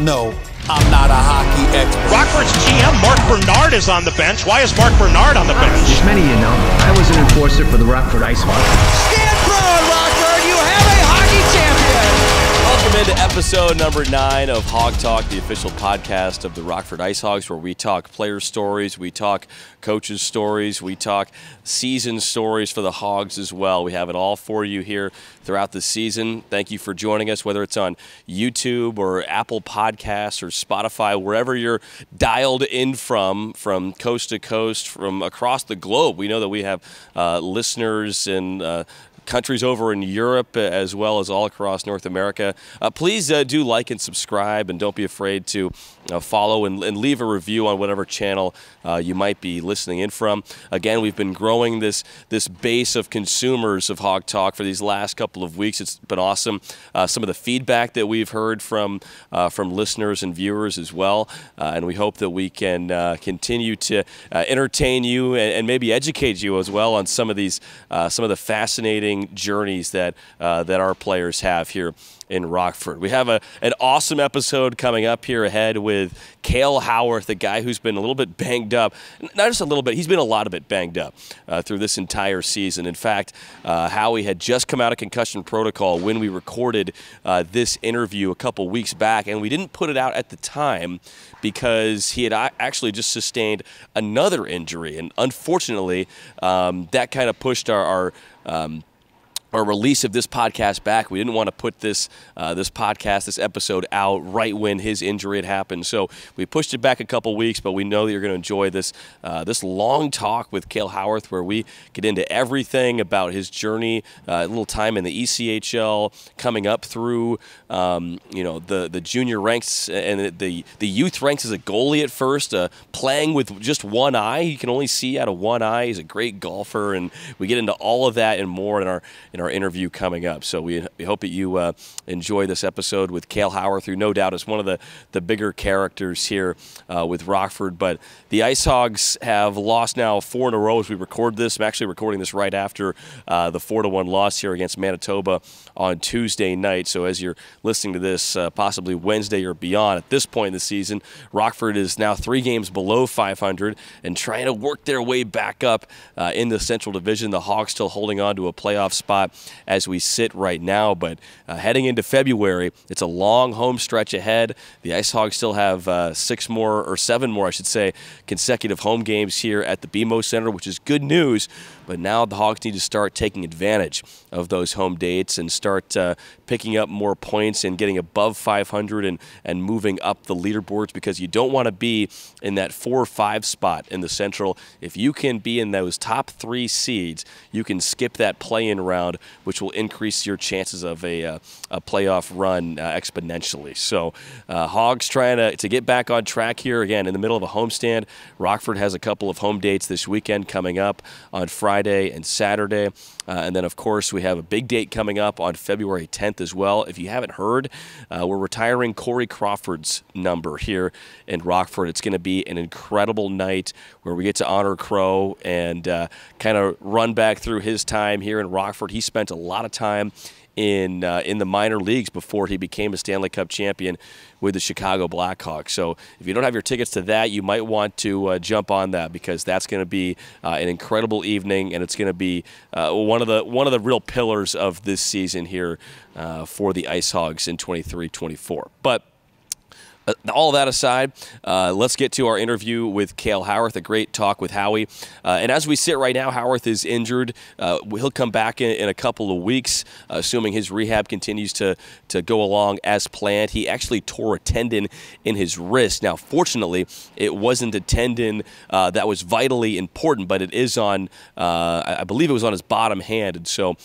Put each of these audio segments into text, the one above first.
no, I'm not a hockey expert. Rockford's GM, Mark Bernard, is on the bench. Why is Mark Bernard on the bench? As many of you know, I was an enforcer for the Rockford IceHogs. Stand proud, Rockford! You have a hockey champion! Welcome into episode number 9 of Hog Talk, the official podcast of the Rockford IceHogs, where we talk player stories, we talk coaches' stories, we talk season stories for the Hogs as well. We have it all for you here throughout the season. Thank you for joining us, whether it's on YouTube or Apple Podcasts or Spotify, wherever you're dialed in from coast to coast, from across the globe. We know that we have listeners in countries over in Europe as well as all across North America. Please do like and subscribe, and don't be afraid to follow and leave a review on whatever channel you might be listening in from. Again, we've been growing this base of consumers of Hog Talk for these last couple of weeks. It's been awesome. Some of the feedback that we've heard from listeners and viewers as well, and we hope that we can continue to entertain you and maybe educate you as well on some of the fascinating journeys that our players have here in Rockford. We have an awesome episode coming up here ahead with Kale Howarth, a guy who's been a little bit banged up. Not just a little bit, he's been a lot of it banged up through this entire season. In fact, Howie had just come out of concussion protocol when we recorded this interview a couple weeks back, and we didn't put it out at the time because he had actually just sustained another injury, and unfortunately that kind of pushed our release of this podcast back. We didn't want to put this episode out right when his injury had happened, so we pushed it back a couple weeks. But we know that you're going to enjoy this long talk with Kale Howarth, where we get into everything about his journey, a little time in the ECHL, coming up through the junior ranks and the youth ranks as a goalie at first, playing with just one eye. He can only see out of one eye. He's a great golfer, and we get into all of that and more in our interview coming up. So we hope that you enjoy this episode with Kale Howarth, who no doubt is one of the bigger characters here with Rockford. But the IceHogs have lost now 4 in a row as we record this. I'm actually recording this right after the 4-1 loss here against Manitoba on Tuesday night. So as you're listening to this, possibly Wednesday or beyond, at this point in the season, Rockford is now 3 games below 500 and trying to work their way back up in the Central Division. The Hogs still holding on to a playoff spot as we sit right now, but heading into February, it's a long home stretch ahead. The IceHogs still have 7 more, I should say, consecutive home games here at the BMO Center, which is good news. But now the Hogs need to start taking advantage of those home dates and start picking up more points and getting above 500 and moving up the leaderboards, because you don't want to be in that 4 or 5 spot in the Central. If you can be in those top 3 seeds, you can skip that play-in round, which will increase your chances of a playoff run exponentially. So Hogs trying to get back on track here, again, in the middle of a homestand. Rockford has a couple of home dates this weekend coming up on Friday and Saturday. And then, of course, we have a big date coming up on February 10th as well. If you haven't heard, we're retiring Corey Crawford's number here in Rockford. It's going to be an incredible night where we get to honor Crow and kind of run back through his time here in Rockford. He spent a lot of time in the minor leagues before he became a Stanley Cup champion with the Chicago Blackhawks. So if you don't have your tickets to that, you might want to jump on that, because that's going to be an incredible evening, and it's going to be one of the real pillars of this season here for the IceHogs in 23-24. But all that aside, let's get to our interview with Kale Howarth, a great talk with Howie. And as we sit right now, Howarth is injured. He'll come back in a couple of weeks, assuming his rehab continues to go along as planned. He actually tore a tendon in his wrist. Now, fortunately, it wasn't a tendon that was vitally important, but it is on, I believe it was on his bottom hand. And so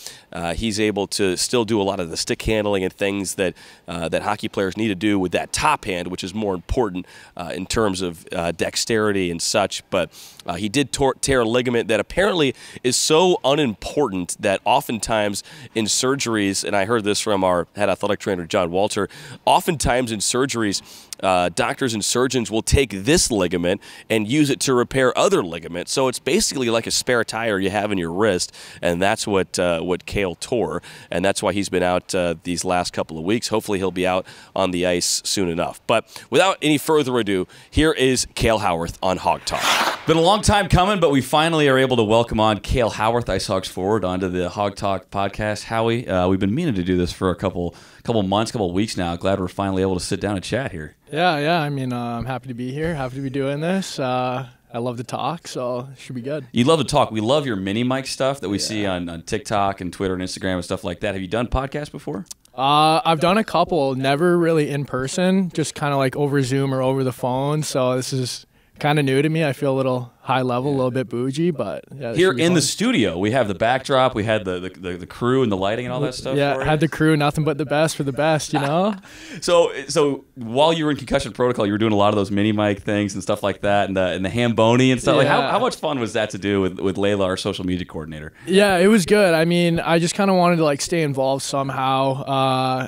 he's able to still do a lot of the stick handling and things that hockey players need to do with that top hand, which is more important in terms of dexterity and such. But he did tear a ligament that apparently is so unimportant that oftentimes in surgeries, and I heard this from our head athletic trainer, John Walter, oftentimes in surgeries, doctors and surgeons will take this ligament and use it to repair other ligaments. So it's basically like a spare tire you have in your wrist, and that's what Kale tore, and that's why he's been out these last couple of weeks. Hopefully he'll be out on the ice soon enough. But without any further ado, here is Kale Howarth on Hog Talk. Been a long time coming, but we finally are able to welcome on Kale Howarth, IceHogs forward, onto the Hog Talk podcast. Howie, we've been meaning to do this for a couple months, couple weeks now. Glad we're finally able to sit down and chat here. Yeah. I mean, I'm happy to be here. Happy to be doing this. I love to talk, so it should be good. You love to talk. We love your mini mic stuff that we see on TikTok and Twitter and Instagram and stuff like that. Have you done podcasts before? I've done a couple, never really in person, just kind of like over Zoom or over the phone. So this is kind of new to me. I feel a little high level, a little bit bougie, but yeah. Here in the studio, we have the backdrop, we had the crew and the lighting and all that stuff. Yeah, had the crew, nothing but the best for the best, you know. So while you were in concussion protocol, you were doing a lot of those mini mic things and stuff like that, and the Hamboni and stuff. Like how much fun was that to do with Layla, our social media coordinator? Yeah, it was good. I mean, I just kind of wanted to like stay involved somehow.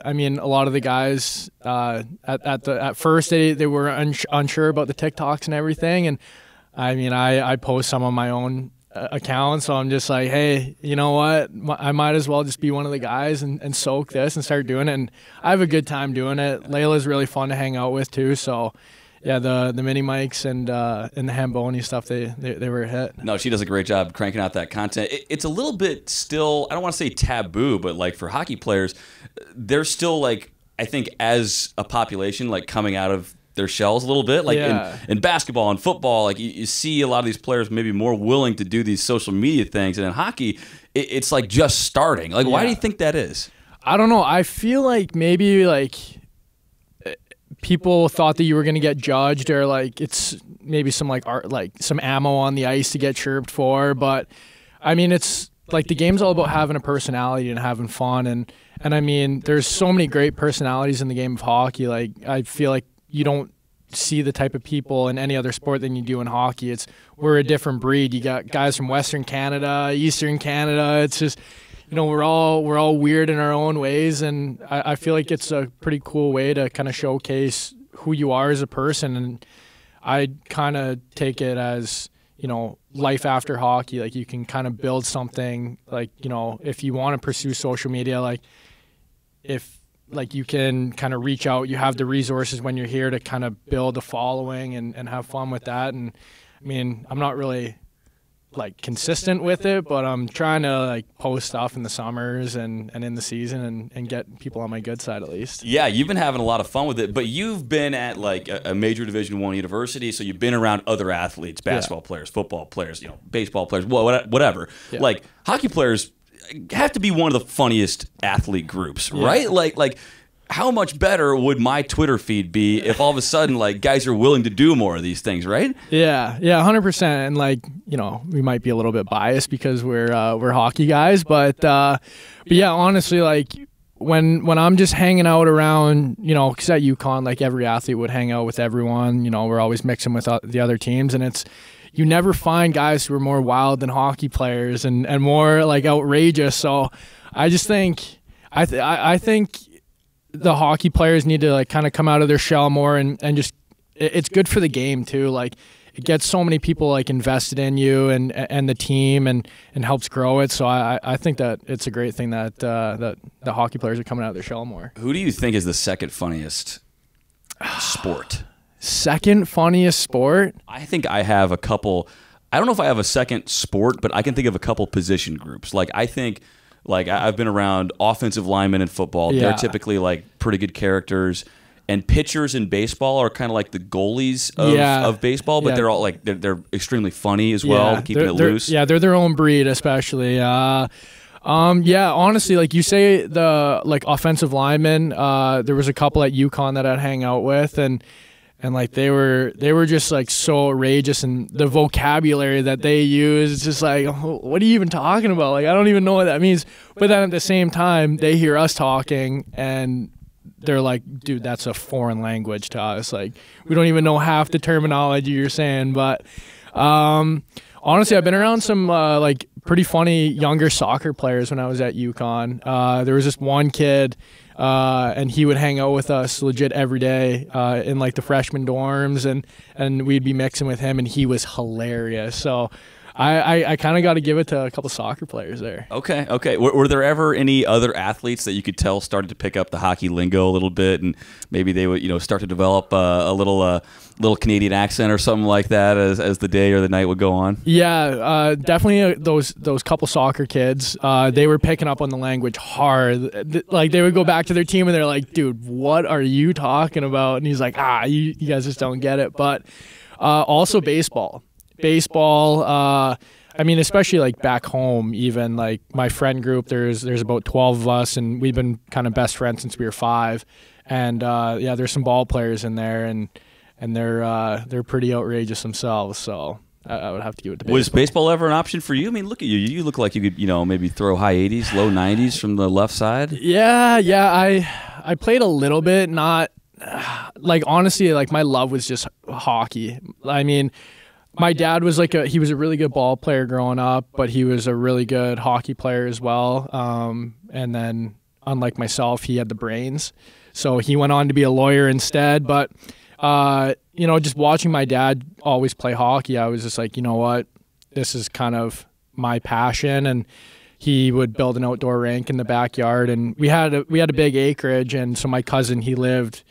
I mean, a lot of the guys at first they were unsure about the TikToks and everything, and I mean, I post some on my own account, so I'm just like, hey, you know what? I might as well just be one of the guys and soak this and start doing it. And I have a good time doing it. Layla's really fun to hang out with too. So yeah, the mini mics and the Hamboni stuff, they were a hit. No, she does a great job cranking out that content. It's a little bit still, I don't want to say taboo, but like for hockey players, they're still like, I think as a population, like coming out of their shells a little bit, like in basketball and football, like you see a lot of these players maybe more willing to do these social media things, and in hockey it's like just starting. Like why do you think that is? I don't know. I feel like maybe like people thought that you were going to get judged, or like it's maybe some like art, like some ammo on the ice to get chirped for. But I mean, it's like the game's all about having a personality and having fun, and I mean, there's so many great personalities in the game of hockey. Like I feel like you don't see the type of people in any other sport than you do in hockey. We're a different breed. You got guys from Western Canada, Eastern Canada. It's just, you know, we're all weird in our own ways, and I feel like it's a pretty cool way to kind of showcase who you are as a person. And I kind of take it as, you know, life after hockey. Like you can kind of build something, like, you know, if you want to pursue social media, like if like you can kind of reach out, you have the resources when you're here to kind of build a following and have fun with that. And I mean, I'm not really like consistent with it, but I'm trying to like post stuff in the summers and in the season and get people on my good side at least. Yeah, you've been having a lot of fun with it, but you've been at like a major Division I university, so you've been around other athletes, basketball players, football players, you know, baseball players, whatever. Yeah. Like hockey players have to be one of the funniest athlete groups, right? Like how much better would my Twitter feed be if all of a sudden like guys are willing to do more of these things, right? Yeah, 100%. And like, you know, we might be a little bit biased because we're hockey guys, but yeah, honestly, like when I'm just hanging out around, you know, because at UConn, like every athlete would hang out with everyone. You know, we're always mixing with the other teams, and you never find guys who are more wild than hockey players and more like outrageous. So I just think I think the hockey players need to like kind of come out of their shell more and just it's good for the game too. Like it gets so many people like invested in you and the team and helps grow it. So I think that it's a great thing that that the hockey players are coming out of their shell more. Who do you think is the second funniest sport? Second funniest sport? I think I have a couple. I don't know if I have a second sport, but I can think of a couple position groups. Like I think, like I've been around offensive linemen in football. Yeah. They're typically like pretty good characters. And pitchers in baseball are kind of like the goalies of baseball, but they're all like they're extremely funny as well, keeping it loose. Yeah, they're their own breed, especially. Yeah, honestly, like you say, the like offensive linemen. There was a couple at UConn that I'd hang out with, and like they were just like so outrageous, and the vocabulary that they use, it's just like, what are you even talking about? Like I don't even know what that means. But then at the same time, they hear us talking and they're like, dude, that's a foreign language to us. Like we don't even know half the terminology you're saying. But honestly, I've been around some like pretty funny younger soccer players when I was at UConn. There was this one kid, and he would hang out with us legit every day in like the freshman dorms, and we'd be mixing with him, and he was hilarious. So I kind of got to give it to a couple soccer players there. Okay. Were there ever any other athletes that you could tell started to pick up the hockey lingo a little bit, and maybe they would start to develop a little Canadian accent or something like that as the day or the night would go on? Yeah, definitely those couple soccer kids. They were picking up on the language hard. Like they would go back to their team and they're like, "Dude, what are you talking about?" And he's like, you guys just don't get it." But also baseball. I mean, especially like back home, even like my friend group, there's about 12 of us, and we've been kind of best friends since we were 5. And yeah, there's some ball players in there, and they're pretty outrageous themselves. So I would have to give it to baseball. Was baseball ever an option for you? I mean, look at you. You look like you could, maybe throw high 80s, low 90s from the left side. Yeah. I played a little bit, not like honestly, like my love was just hockey. I mean, my dad was he was a really good ball player growing up, but he was a really good hockey player as well. And then unlike myself, he had the brains. So he went on to be a lawyer instead. But, just watching my dad always play hockey, I was just like, you know what, this is kind of my passion. And he would build an outdoor rink in the backyard. And we had a big acreage. And so my cousin, he lived,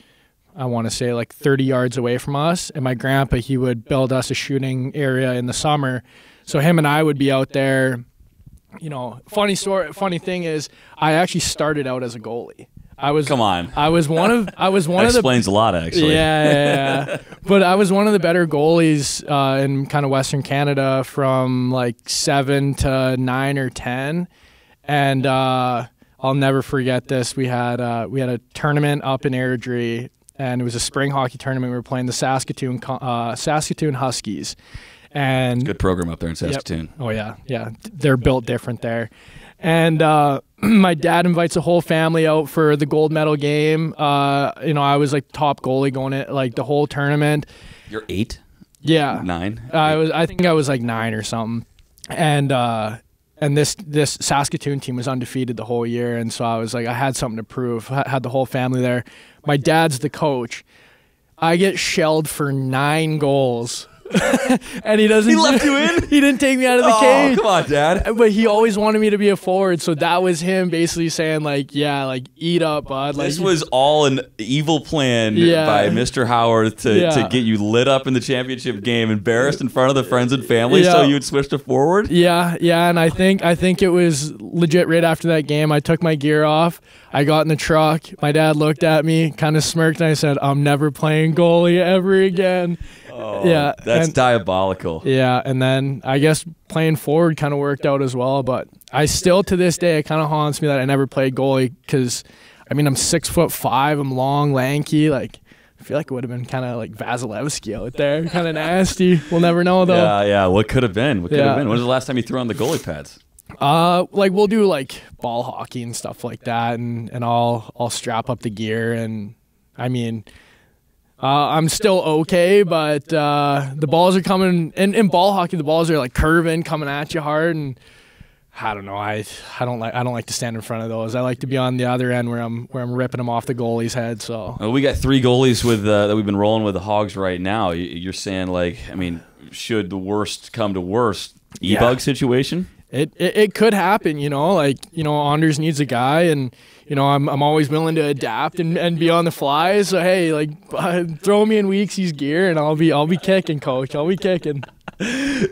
I want to say, like 30 yards away from us. And my grandpa, he would build us a shooting area in the summer. So him and I would be out there. Funny thing is, I actually started out as a goalie. Come on. I was one of that explains a lot, actually. Yeah. But I was one of the better goalies in kind of Western Canada from like 7 to 9 or 10. And I'll never forget this. We had a tournament up in Airdrie, and it was a spring hockey tournament. We were playing the Saskatoon Huskies. And good program up there in Saskatoon. Yep. Oh yeah. They're built different there. And my dad invites the whole family out for the gold medal game. I was like top goalie going at like the whole tournament. You're 8? Yeah. 9? I think I was like 9 or something. And this Saskatoon team was undefeated the whole year, and so I was like, I had something to prove. I had the whole family there. My dad's the coach. I get shelled for 9 goals. And he left you in? He didn't take me out of the cage. Come on, Dad. But he always wanted me to be a forward, so that was him basically saying like, yeah, like eat up, bud. This was all an evil plan by Mr. Howarth to get you lit up in the championship game, embarrassed in front of the friends and family, so you would switch to forward. Yeah, and I think it was legit right after that game. I took my gear off. I got in the truck. My dad looked at me, kind of smirked, and I said, "I'm never playing goalie ever again." Oh, yeah, that's diabolical. Yeah, and then I guess playing forward kind of worked out as well. But I still, to this day, it kind of haunts me that I never played goalie because, I mean, I'm 6'5", I'm long, lanky. Like, I feel like it would have been kind of like Vasilevsky out there, kind of nasty. We'll never know though. Yeah. What could have been? When was the last time you threw on the goalie pads? Like we'll do like ball hockey and stuff like that, and I'll strap up the gear, and I mean. I'm still okay, but the balls are coming in ball hockey. The balls are like curving, coming at you hard, and I don't know. I don't like to stand in front of those. I like to be on the other end where I'm ripping them off the goalie's head. So we got 3 goalies with that we've been rolling with the Hogs right now. You're saying like, I mean, should the worst come to worst, e-bug situation? It could happen, like, Anders needs a guy, and, I'm always willing to adapt and be on the fly. So, hey, like, throw me in Weeksy's gear and I'll be kicking, coach. I'll be kicking.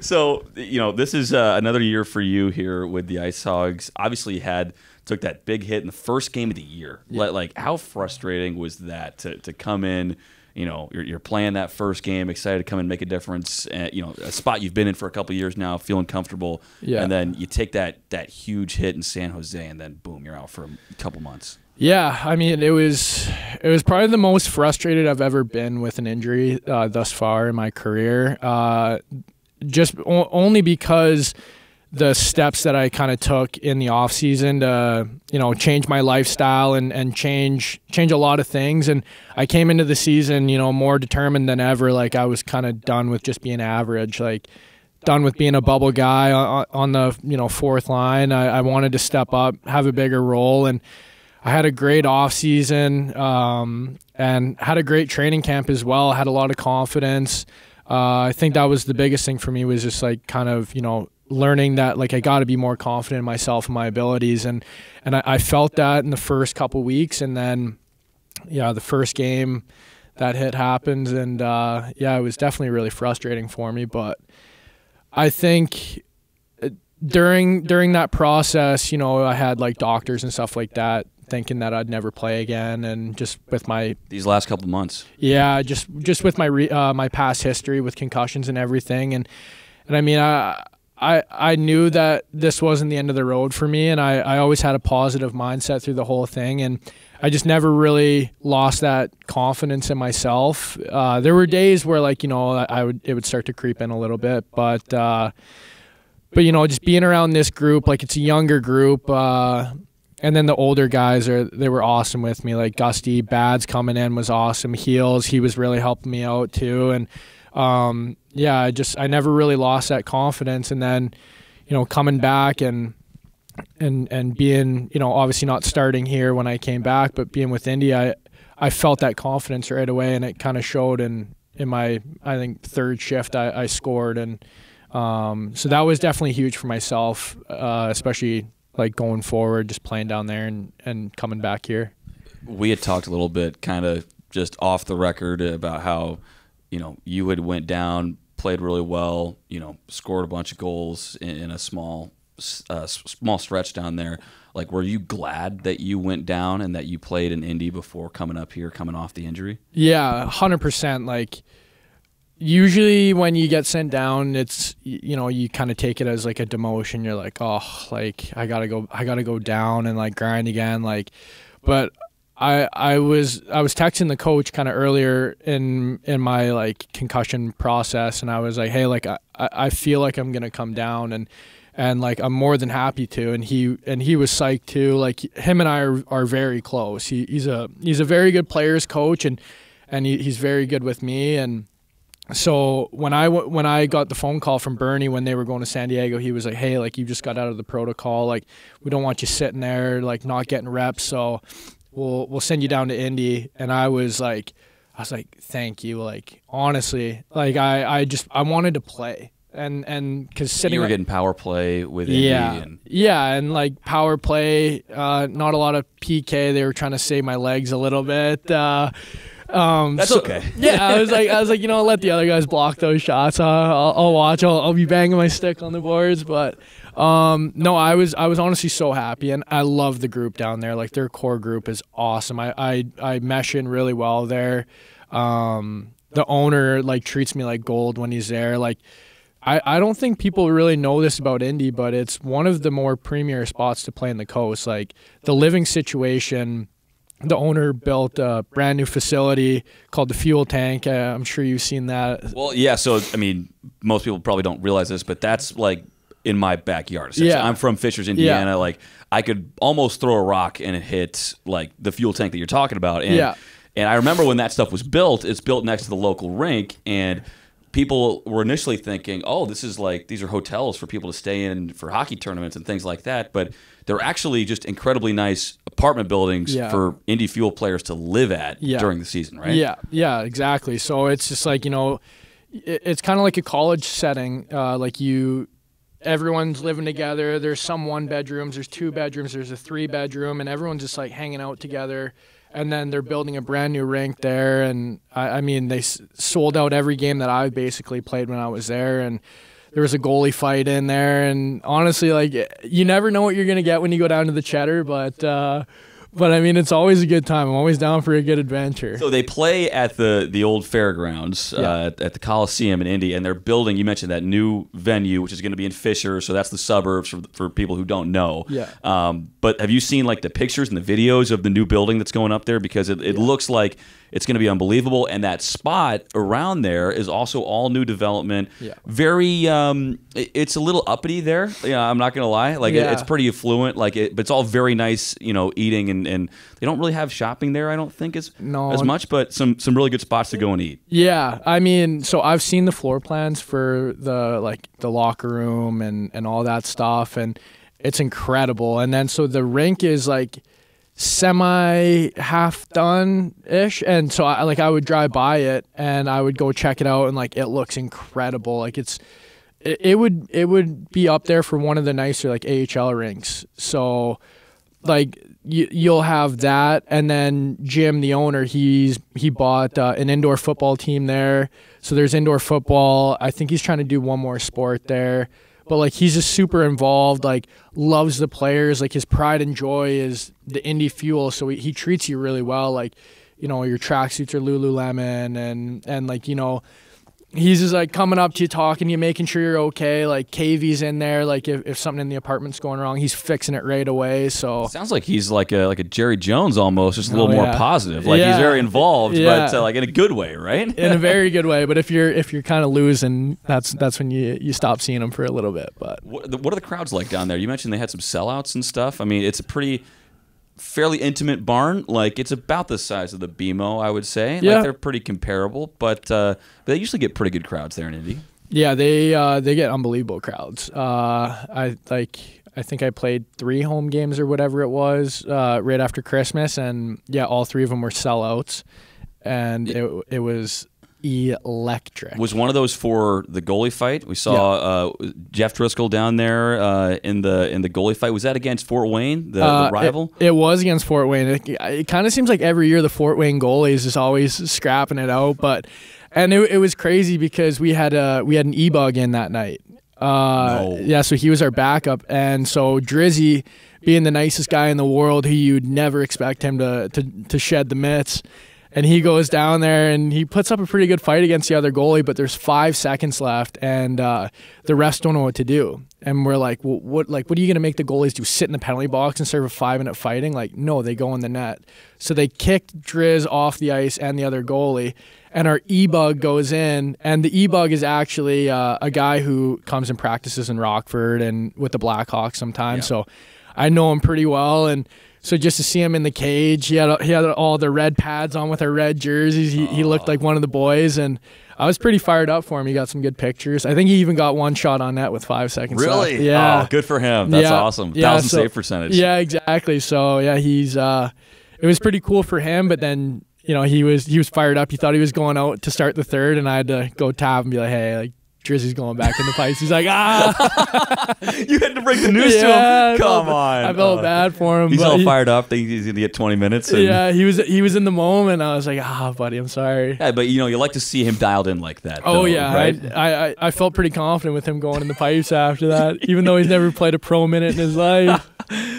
So, this is another year for you here with the IceHogs. Obviously, you took that big hit in the first game of the year. Yeah. Like, how frustrating was that to come in? You're playing that first game, excited to come and make a difference. A spot you've been in for a couple of years now, feeling comfortable. Yeah. And then you take that huge hit in San Jose, and then boom, you're out for a couple months. Yeah, I mean, it was probably the most frustrated I've ever been with an injury thus far in my career. Just only because the steps that I kind of took in the off season to, change my lifestyle and change a lot of things. And I came into the season, more determined than ever. Like I was kind of done with just being average. Like done with being a bubble guy on the fourth line. I wanted to step up, have a bigger role, and I had a great off season and had a great training camp as well. I had a lot of confidence. I think that was the biggest thing for me, was just like kind of learning that like I got to be more confident in myself and my abilities, and I felt that in the first couple weeks, and then the first game that hit happens, and it was definitely really frustrating for me. But I think during that process, I had like doctors and stuff like that thinking that I'd never play again, and just with these last couple months, just with my my past history with concussions and everything, and I mean I knew that this wasn't the end of the road for me, and I always had a positive mindset through the whole thing, and I just never really lost that confidence in myself. There were days where like it would start to creep in a little bit, but just being around this group, like it's a younger group, and then the older guys they were awesome with me. Like Gusty Bads coming in was awesome. Heels, he was really helping me out too, and I never really lost that confidence. And then coming back and being obviously not starting here when I came back, but being with Indy, I felt that confidence right away, and it kind of showed in my, I think, third shift I scored, and so that was definitely huge for myself, especially like going forward, just playing down there and coming back here. We had talked a little bit kind of just off the record about how you had went down, played really well, scored a bunch of goals in a small stretch down there. Like, were you glad that you went down and that you played in Indy before coming up here, coming off the injury? Yeah, 100%. Like, usually when you get sent down, it's you kind of take it as like a demotion. You're like, oh, like I gotta go down and like grind again. Like, but I was texting the coach kind of earlier in my like concussion process, and I was like, hey, like I feel like I'm gonna come down, and like I'm more than happy to, and he was psyched too. Like, him and I are very close. He's a very good players coach, and he's very good with me. And so when I got the phone call from Bernie when they were going to San Diego, he was like, hey, like you just got out of the protocol, like we don't want you sitting there like not getting reps, so we'll send you down to Indy. And I was like thank you, like honestly, like I wanted to play, and because sitting, you were getting power play with Indy, and like power play, not a lot of PK. They were trying to save my legs a little bit. That's okay. Yeah, I was like, let the other guys block those shots. I'll watch. I'll be banging my stick on the boards. But no, I was honestly so happy, and I love the group down there. Like, their core group is awesome. I mesh in really well there. The owner like treats me like gold when he's there. Like, I don't think people really know this about Indy, but it's one of the more premier spots to play in the coast. Like, the living situation. The owner built a brand new facility called the Fuel Tank. I'm sure you've seen that. Well, yeah. So, I mean, most people probably don't realize this, but that's like in my backyard. Yeah. I'm from Fishers, Indiana. Yeah. Like, I could almost throw a rock and it hit like the fuel tank that you're talking about. And, and I remember when that stuff was built, it's built next to the local rink, and people were initially thinking, oh, this is like, these are hotels for people to stay in for hockey tournaments and things like that. But they're actually just incredibly nice apartment buildings for Indy Fuel players to live at during the season, right? Yeah, exactly. So it's just like, it's kind of like a college setting. Everyone's living together. There's some 1 bedrooms, there's 2 bedrooms, there's a 3 bedroom, and everyone's just like hanging out together. And then they're building a brand new rink there. And I mean, they sold out every game that I basically played when I was there. And there was a goalie fight in there. And honestly, like, you never know what you're going to get when you go down to the Cheddar. But I mean, it's always a good time. I'm always down for a good adventure. So they play at the old fairgrounds at the Coliseum in Indy, and they're building, you mentioned that new venue, which is going to be in Fisher, so that's the suburbs for people who don't know. Yeah. But have you seen like the pictures and the videos of the new building that's going up there? Because it looks like It's going to be unbelievable. And that spot around there is also all new development. Yeah. Very, it's a little uppity there. I'm not going to lie. Like it's pretty affluent. But it's all very nice. Eating and they don't really have shopping there. I don't think as much, but some really good spots to go and eat. Yeah, I mean, so I've seen the floor plans for the locker room and all that stuff, and it's incredible. And then so the rink is like semi half done ish, and so I would drive by it and I would go check it out, and like it looks incredible. Like it would be up there for one of the nicer like AHL rinks. So like you'll have that, and then Jim, the owner, he bought an indoor football team there. So there's indoor football. I think he's trying to do one more sport there. But like he's just super involved, like loves the players. Like his pride and joy is the Indy Fuel. So he treats you really well. Like, your tracksuits are Lululemon, and like, he's just like coming up to you, talking to you, making sure you're okay. Like KV's in there. Like if something in the apartment's going wrong, he's fixing it right away. So sounds like he's like a Jerry Jones almost, just a little more positive. Like he's very involved, but like in a good way, right? In a very good way. But if you're kind of losing, that's when you stop seeing him for a little bit. But what are the crowds like down there? You mentioned they had some sellouts and stuff. I mean, it's a fairly intimate barn. Like it's about the size of the BMO, I would say. Yeah. Like they're pretty comparable, but they usually get pretty good crowds there in Indy. Yeah, they get unbelievable crowds. I think I played 3 home games or whatever it was right after Christmas, and yeah, all 3 of them were sellouts, and it was electric. Was one of those for the goalie fight? We saw Jeff Driscoll down there in the goalie fight. Was that against Fort Wayne, the rival? It was against Fort Wayne. It kind of seems like every year the Fort Wayne goalies is always scrapping it out, and it was crazy because we had an e-bug in that night. Yeah, so he was our backup, and so Drizzy, being the nicest guy in the world, who you'd never expect him to shed the mitts. And he goes down there and he puts up a pretty good fight against the other goalie, but there's 5 seconds left, and the refs don't know what to do. And we're like, well, what are you going to make the goalies do? Sit in the penalty box and serve a 5-minute fighting? Like, no, they go in the net. So they kicked Driz off the ice and the other goalie, and our e-bug goes in. And the e-bug is actually a guy who comes and practices in Rockford and with the Blackhawks sometimes. Yeah. So I know him pretty well, and so just to see him in the cage, he had all the red pads on with our red jerseys. He looked like one of the boys, and I was pretty fired up for him. He got some good pictures. I think he even got one shot on net with 5 seconds left. Really? Yeah. Oh, good for him. That's awesome. 1,000 save percentage. Yeah, exactly. So yeah, it was pretty cool for him. But then he was fired up. He thought he was going out to start the third, and I had to go tap and be like, hey, like, Drizzy's going back in the pipes. He's like, You had to break the news to him? Come on. I felt bad for him. He's all fired up, thinking he's going to get 20 minutes. And yeah, he was in the moment. I was like, buddy, I'm sorry. Yeah, but you like to see him dialed in like that. Oh, though, yeah. right? I felt pretty confident with him going in the pipes after that, even though he's never played a pro minute in his life.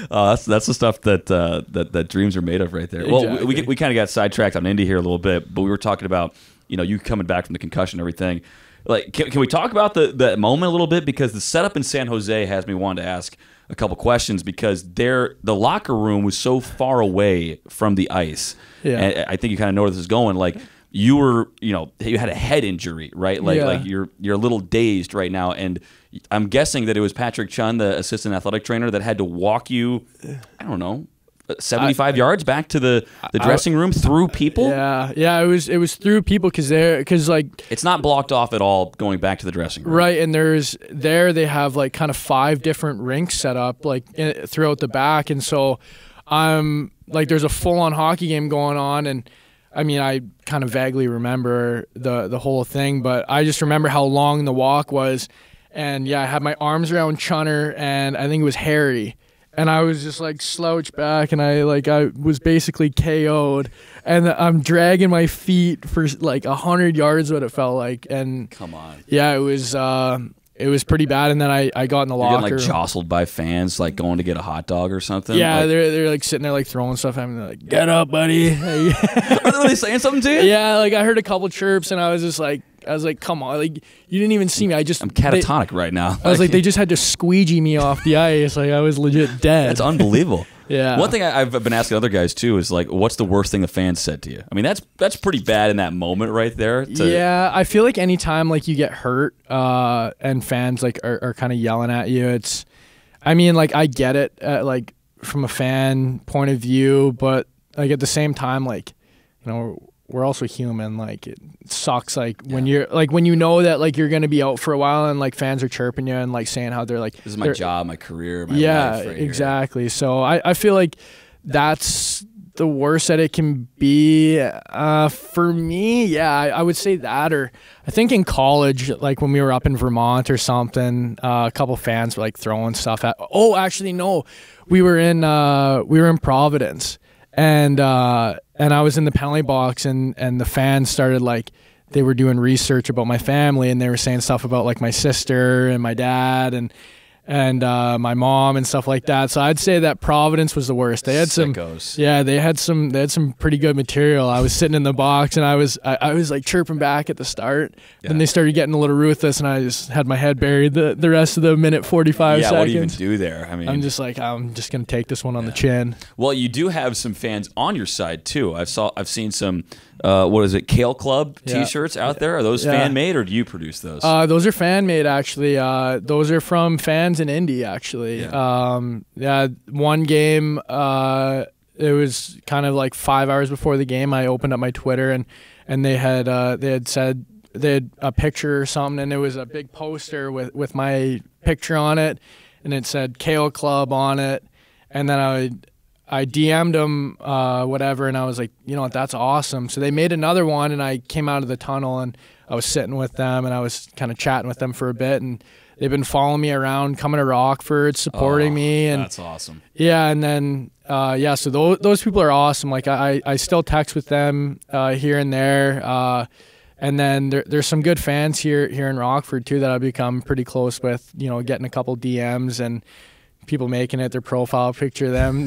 That's the stuff that dreams are made of right there. Exactly. Well, we kind of got sidetracked on Indy here a little bit, but we were talking about, you coming back from the concussion and everything. Like, can we talk about that moment a little bit? Because the setup in San Jose has me wanting to ask a couple questions, because the locker room was so far away from the ice. Yeah. And I think you kind of know where this is going. Like, you had a head injury, right? Like you're a little dazed right now, and I'm guessing that it was Patrick Chun, the assistant athletic trainer, that had to walk you, I don't know, 75 yards back to the dressing room through people. Yeah. It was through people because like it's not blocked off at all going back to the dressing room. Right, and they have like kind of 5 different rinks set up like throughout the back, and so like there's a full-on hockey game going on, and I mean I kind of vaguely remember the whole thing, but I just remember how long the walk was, and yeah, I had my arms around Chunner, and I think it was Harry. And I was just like slouched back, and I was basically KO'd, and I'm dragging my feet for like 100 yards, what it felt like. And come on, yeah, it was pretty bad. And then I got in the locker. You're getting like jostled by fans, like going to get a hot dog or something. Yeah, like, they're like sitting there like throwing stuff at me. They're like, "Get up, buddy!" Are they saying something to you? Yeah, like I heard a couple chirps, and I was just like, come on, like you didn't even see me. I'm catatonic right now. I was like, they just had to squeegee me off the ice. Like I was legit dead. That's unbelievable. Yeah. One thing I've been asking other guys too is like, what's the worst thing a fan said to you? I mean, that's pretty bad in that moment right there. Yeah, I feel like anytime like you get hurt and fans like are kind of yelling at you, I mean, like I get it, like from a fan point of view, but like at the same time, like we're also human. Like it sucks. Like when you're like when you know that like you're gonna be out for a while and like fans are chirping you and like saying how they're like this is my job, my career, my life right exactly. Here. So I feel like that's the worst that it can be for me. Yeah, I would say that. Or I think in college, like when we were up in Vermont or something, a couple fans were like throwing stuff at. Oh, actually no, we were in Providence. And I was in the penalty box and the fans started like they were doing research about my family and they were saying stuff about like my sister and my dad and my mom and stuff like that. So I'd say that Providence was the worst. They had Sickos. they had some pretty good material. I was sitting in the box and I was like chirping back at the start. Then they started getting a little ruthless and I just had my head buried the rest of the minute 45 seconds. Yeah, what do you even do there? I mean, I'm just gonna take this one on the chin. Well, you do have some fans on your side too. I've seen some what is it, Kale Club T-shirts out there. Are those fan made or do you produce those? Those are fan made actually. Those are from fans in Indy actually. One game. It was kind of like 5 hours before the game. I opened up my Twitter and they had said they had a picture or something and there was a big poster with my picture on it and it said Kale Club on it and then I DM'd them, whatever, and I was like, you know what, that's awesome. So they made another one, and I came out of the tunnel, and I was sitting with them, and I was kind of chatting with them for a bit, and they've been following me around, coming to Rockford, supporting me. And that's awesome. Yeah, and then, so those people are awesome. Like, I still text with them here and there, and then there's some good fans here in Rockford, too, that I've become pretty close with, getting a couple DMs, and people making it their profile picture, them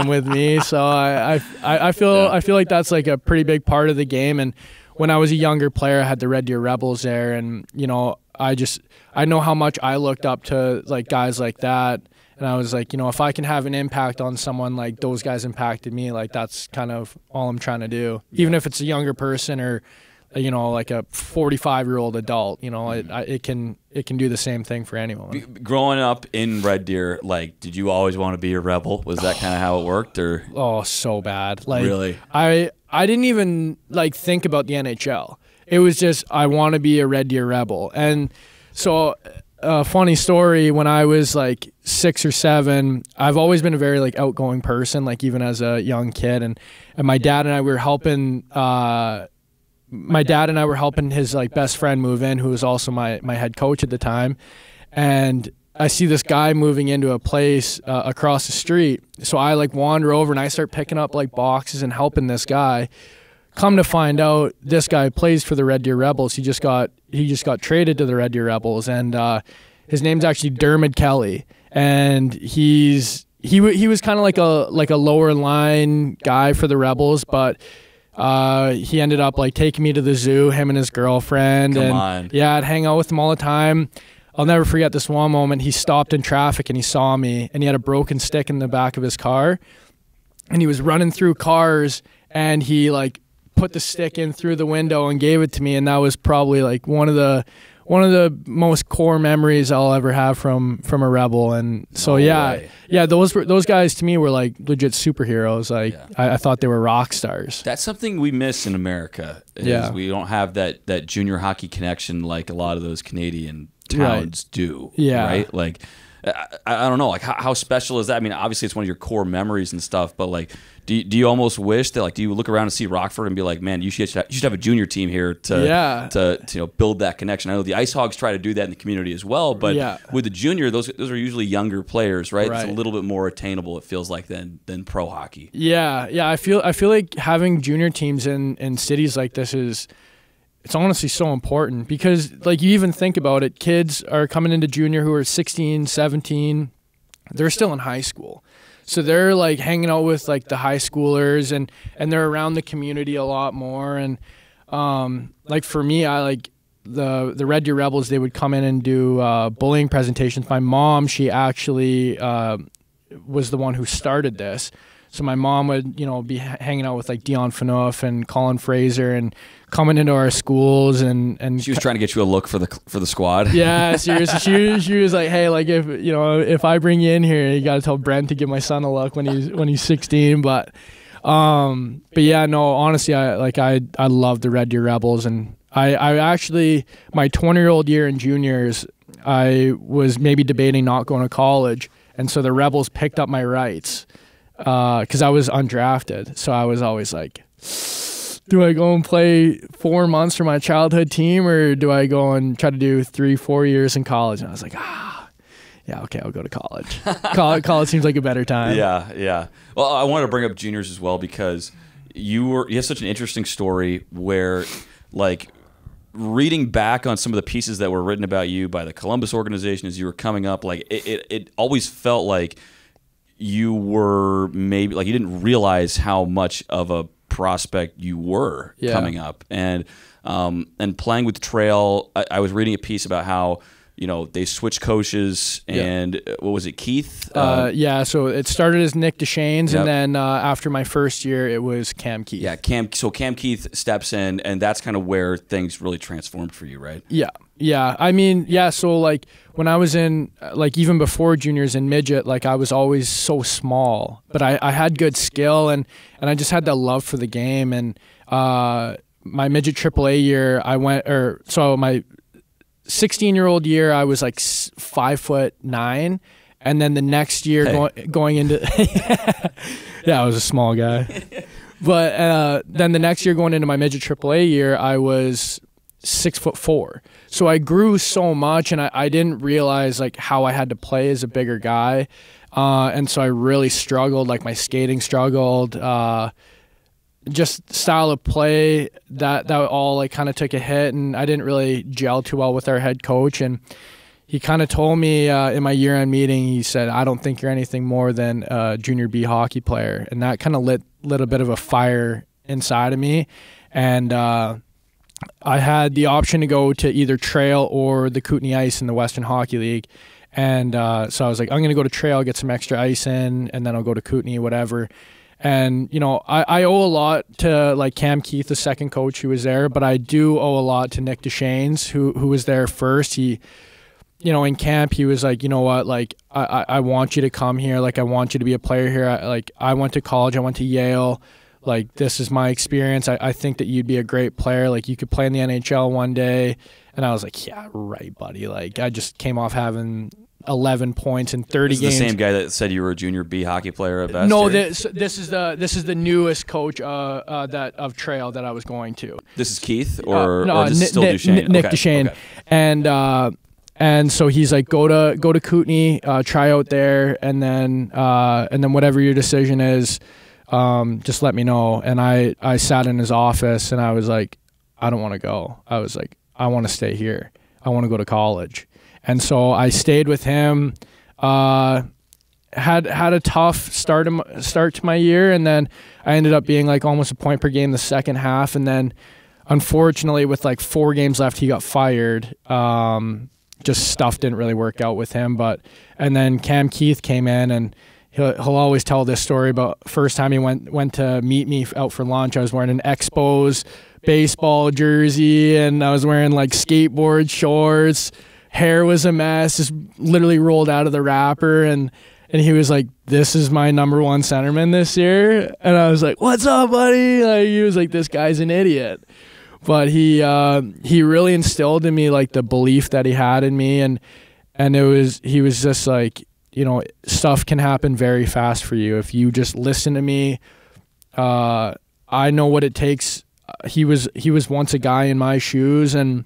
with me. So I feel like that's like a pretty big part of the game. And when I was a younger player, I had the Red Deer Rebels there, and I know how much I looked up to like guys like that. And I was like, if I can have an impact on someone like those guys impacted me, like that's kind of all I'm trying to do. Even if it's a younger person or like a 45-year-old adult, it can do the same thing for anyone. Growing up in Red Deer, like, did you always want to be a Rebel? Was that kind of how it worked, or? Oh, so bad. Like, really? I didn't even like think about the NHL. It was just I want to be a Red Deer Rebel. And so, funny story. When I was like 6 or 7, I've always been a very like outgoing person, like even as a young kid. And my dad and I were helping. My dad and I were helping his like best friend move in, who was also my head coach at the time. And I see this guy moving into a place across the street. So I like wander over and I start picking up like boxes and helping this guy. Come to find out, this guy plays for the Red Deer Rebels. He just got traded to the Red Deer Rebels, and his name's actually Dermot Kelly. And he was kind of like a lower line guy for the Rebels, but he ended up like taking me to the zoo, him and his girlfriend. Come on. Yeah, I'd hang out with him all the time. I'll never forget this one moment. He stopped in traffic and he saw me, and he had a broken stick in the back of his car, and he was running through cars, and he like put the stick in through the window and gave it to me, and that was probably like one of the most core memories I'll ever have from a Rebel. And so those guys to me were like legit superheroes. Like I thought they were rock stars. That's something we miss in America. We don't have that junior hockey connection like a lot of those Canadian towns do. Yeah, right. Like I don't know, like how special is that? I mean, obviously it's one of your core memories and stuff, but like, do you almost wish that, like, do you look around and see Rockford and be like, man, you should have a junior team here to build that connection? I know the IceHogs try to do that in the community as well, but with the junior, those are usually younger players, right? It's a little bit more attainable, it feels like, than pro hockey. Yeah. I feel like having junior teams in cities like this it's honestly so important, because like you even think about it, kids are coming into junior who are 16, 17, they're still in high school. So they're like hanging out with like the high schoolers and they're around the community a lot more. And like for me, the Red Deer Rebels, they would come in and do bullying presentations. My mom, she actually was the one who started this. So my mom would, be hanging out with like Dion Phaneuf and Colin Fraser and coming into our schools and she was trying to get you a look for the squad. Yeah, seriously. She was like, hey, like if I bring you in here, you got to tell Brent to give my son a look when he's 16. But yeah, no, honestly, I love the Red Deer Rebels, and I actually, my 20-year-old year in juniors, I was maybe debating not going to college, and so the Rebels picked up my rights. Because I was undrafted, so I was always like, do I go and play 4 months for my childhood team, or do I go and try to do 3-4 years in college? And I was like, yeah, okay, I'll go to college. College seems like a better time. Yeah. Well, I wanted to bring up juniors as well because you have such an interesting story where, like, reading back on some of the pieces that were written about you by the Columbus organization as you were coming up, like it always felt like you were maybe like you didn't realize how much of a prospect you were coming up, and playing with Trail. I was reading a piece about how they switched coaches, and what was it, Keith? So it started as Nick Deschaines, and then after my first year, it was Cam Keith. Yeah, Cam Keith steps in, and that's kind of where things really transformed for you, right? Yeah. I mean, so like when I was in, like even before juniors in midget, like I was always so small, but I had good skill and I just had that love for the game. And my midget AAA year, my 16-year-old year, I was like 5'9", and then the next year going into, I was a small guy. But then the next year going into my midget AAA year, I was 6'4". So I grew so much, and I didn't realize like how I had to play as a bigger guy, and so I really struggled. Like my skating struggled, just style of play that all like kind of took a hit, and I didn't really gel too well with our head coach. And he kind of told me in my year-end meeting, he said, "I don't think you're anything more than a junior B hockey player," and that kind of lit a bit of a fire inside of me, and I had the option to go to either Trail or the Kootenay Ice in the Western Hockey League. And so I was like, I'm going to go to Trail, get some extra ice in, and then I'll go to Kootenay, whatever. And, I owe a lot to like Cam Keith, the second coach who was there, but I do owe a lot to Nick Deschaines, who was there first. He, in camp, he was like, you know what, like, I want you to come here. Like, I want you to be a player here. I went to college. I went to Yale. Like, this is my experience. I think that you'd be a great player. Like, you could play in the NHL one day. And I was like, yeah, right, buddy. Like, I just came off having 11 points in 30 games. This is the same guy that said you were a junior B hockey player at best? No, this is the newest coach of Trail that I was going to. This is Keith, or this is still Duchesne? Nick Duchesne. Okay. And so he's like, go to Kootenay, try out there, and then whatever your decision is, just let me know. And I sat in his office, and I was like, I don't want to go. I was like, I want to stay here. I want to go to college. And so I stayed with him, had a tough start to my year, and then I ended up being like almost a point per game the second half. And then unfortunately with like 4 games left, he got fired. Just stuff didn't really work out with him. And then Cam Keith came in, and he'll always tell this story about first time he went to meet me out for lunch. I was wearing an Expos baseball jersey, and I was wearing like skateboard shorts. Hair was a mess, just literally rolled out of the wrapper, and he was like, "This is my number 1 centerman this year." And I was like, "What's up, buddy?" Like, he was like, "This guy's an idiot." But he really instilled in me like the belief that he had in me, and he was just like, stuff can happen very fast for you if you just listen to me. I know what it takes. He was once a guy in my shoes, and